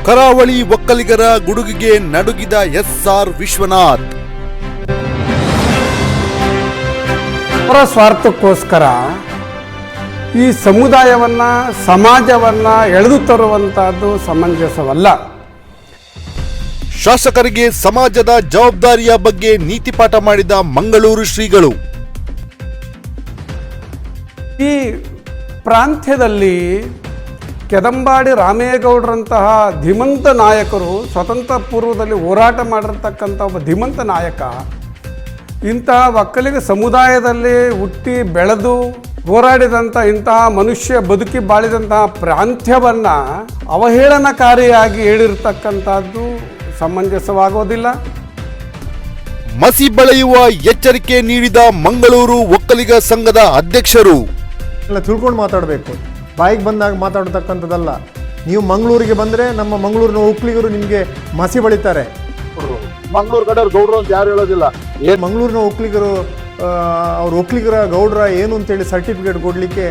ಕರಾವಳಿ ಒಕ್ಕಲಿಗರ ಗುಡುಗಿಗೆ ನಡುಗಿದ ಎಸ್ಆರ್ ವಿಶ್ವನಾಥ್. ಅವರ ಸ್ವಾರ್ಥಕ್ಕೋಸ್ಕರ ಈ ಸಮುದಾಯವನ್ನ ಸಮಾಜವನ್ನ ಎಳೆದು ತರುವಂತಹದ್ದು ಸಮಂಜಸವಲ್ಲ. ಶಾಸಕರಿಗೆ ಸಮಾಜದ ಜವಾಬ್ದಾರಿಯ ಬಗ್ಗೆ ನೀತಿಪಾಠ ಮಾಡಿದ ಮಂಗಳೂರು ಶ್ರೀಗಳು. ಈ ಪ್ರಾಂತ್ಯದಲ್ಲಿ ಕೆದಂಬಾಡಿ ರಾಮೇಗೌಡರಂತಹ ಧೀಮಂತ ನಾಯಕರು ಸ್ವತಂತ್ರ ಪೂರ್ವದಲ್ಲಿ ಹೋರಾಟ ಮಾಡಿರ್ತಕ್ಕಂಥ ಒಬ್ಬ ಧೀಮಂತ ನಾಯಕ ಇಂತಹ ಒಕ್ಕಲಿಗ ಸಮುದಾಯದಲ್ಲಿ ಹುಟ್ಟಿ ಬೆಳೆದು ಹೋರಾಡಿದಂಥ ಇಂತಹ ಮನುಷ್ಯ ಬದುಕಿ ಬಾಳಿದಂತಹ ಪ್ರಾಂತ್ಯವನ್ನು ಅವಹೇಳನಕಾರಿಯಾಗಿ ಹೇಳಿರ್ತಕ್ಕಂಥದ್ದು ಸಮಂಜಸವಾಗೋದಿಲ್ಲ. ಮಸಿ ಬೆಳೆಯುವ ಎಚ್ಚರಿಕೆ ನೀಡಿದ ಮಂಗಳೂರು ಒಕ್ಕಲಿಗ ಸಂಘದ ಅಧ್ಯಕ್ಷರು. ಎಲ್ಲ ತಿಳ್ಕೊಂಡು ಮಾತಾಡಬೇಕು, ಬಾಯಿಗೆ ಬಂದಾಗ ಮಾತಾಡತಕ್ಕಂಥದ್ದಲ್ಲ. ನೀವು ಮಂಗಳೂರಿಗೆ ಬಂದರೆ ನಮ್ಮ ಮಂಗಳೂರಿನ ಒಕ್ಕಲಿಗರು ನಿಮಗೆ ಮಸಿ ಬಳಿತಾರೆ. ಮಂಗಳೂರು ಕಡೆ ಗೌಡ್ರು ಅಂತ ಯಾರು ಹೇಳೋದಿಲ್ಲ. ಮಂಗಳೂರಿನ ಒಕ್ಕಲಿಗರು ಅವ್ರ ಒಕ್ಕಲಿಗರ ಗೌಡ್ರ ಏನು ಅಂತೇಳಿ ಸರ್ಟಿಫಿಕೇಟ್ ಕೊಡಲಿಕ್ಕೆ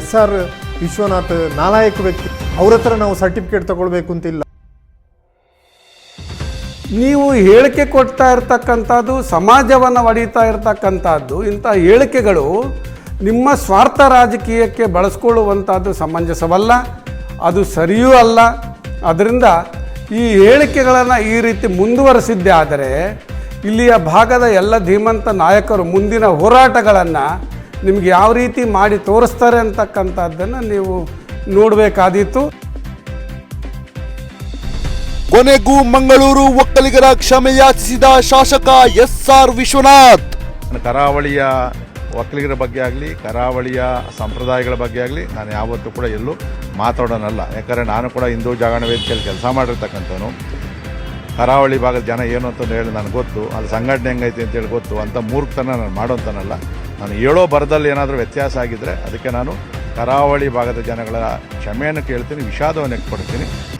ಎಸ್ಆರ್ ವಿಶ್ವನಾಥ್ ನಾಲಾಯಕ ವ್ಯಕ್ತಿ. ಅವ್ರ ಹತ್ರ ನಾವು ಸರ್ಟಿಫಿಕೇಟ್ ತಗೊಳ್ಬೇಕು ಅಂತಿಲ್ಲ. ನೀವು ಹೇಳಿಕೆ ಕೊಡ್ತಾ ಇರ್ತಕ್ಕಂಥದ್ದು ಸಮಾಜವನ್ನು ಒಡೀತಾ ಇರ್ತಕ್ಕಂಥದ್ದು. ಇಂಥ ಹೇಳಿಕೆಗಳು ನಿಮ್ಮ ಸ್ವಾರ್ಥ ರಾಜಕೀಯಕ್ಕೆ ಬಳಸ್ಕೊಳ್ಳುವಂಥದ್ದು ಸಮಂಜಸವಲ್ಲ, ಅದು ಸರಿಯೂ ಅಲ್ಲ. ಅದರಿಂದ ಈ ಹೇಳಿಕೆಗಳನ್ನು ಈ ರೀತಿ ಮುಂದುವರೆಸಿದ್ದೇ ಆದರೆ ಇಲ್ಲಿಯ ಭಾಗದ ಎಲ್ಲ ಧೀಮಂತ ನಾಯಕರು ಮುಂದಿನ ಹೋರಾಟಗಳನ್ನು ನಿಮ್ಗೆ ಯಾವ ರೀತಿ ಮಾಡಿ ತೋರಿಸ್ತಾರೆ ಅಂತಕ್ಕಂಥದ್ದನ್ನು ನೀವು ನೋಡಬೇಕಾದೀತು. ಕೊನೆಗೂ ಮಂಗಳೂರು ಒಕ್ಕಲಿಗರ ಕ್ಷಮೆಯಾಚಿಸಿದ ಶಾಸಕ ಎಸ್ಆರ್ ವಿಶ್ವನಾಥ್. ಕರಾವಳಿಯ ಒಕ್ಕಲಿಗರ ಬಗ್ಗೆ ಆಗಲಿ, ಕರಾವಳಿಯ ಸಂಪ್ರದಾಯಗಳ ಬಗ್ಗೆ ಆಗಲಿ ನಾನು ಯಾವತ್ತೂ ಕೂಡ ಎಲ್ಲೂ ಮಾತಾಡೋನಲ್ಲ. ಯಾಕಂದರೆ ನಾನು ಕೂಡ ಹಿಂದೂ ಜಾಗರಣ ವೇದಿಕೆಯಲ್ಲಿ ಕೆಲಸ ಮಾಡಿರ್ತಕ್ಕಂಥವನು. ಕರಾವಳಿ ಭಾಗದ ಜನ ಏನು ಅಂತಂದು ಹೇಳಿ ನನಗೆ ಗೊತ್ತು, ಅಲ್ಲಿ ಸಂಘಟನೆ ಹೆಂಗೈತಿ ಅಂತೇಳಿ ಗೊತ್ತು. ಅಂಥ ಮೂರ್ಖತನ ನಾನು ಮಾಡೋಂತನಲ್ಲ. ನಾನು ಹೇಳೋ ಬರದಲ್ಲಿ ಏನಾದರೂ ವ್ಯತ್ಯಾಸ ಆಗಿದ್ದರೆ ಅದಕ್ಕೆ ನಾನು ಕರಾವಳಿ ಭಾಗದ ಜನಗಳ ಕ್ಷಮೆಯನ್ನು ಕೇಳ್ತೀನಿ, ವಿಷಾದವನ್ನು ವ್ಯಕ್ತಪಡ್ತೀನಿ.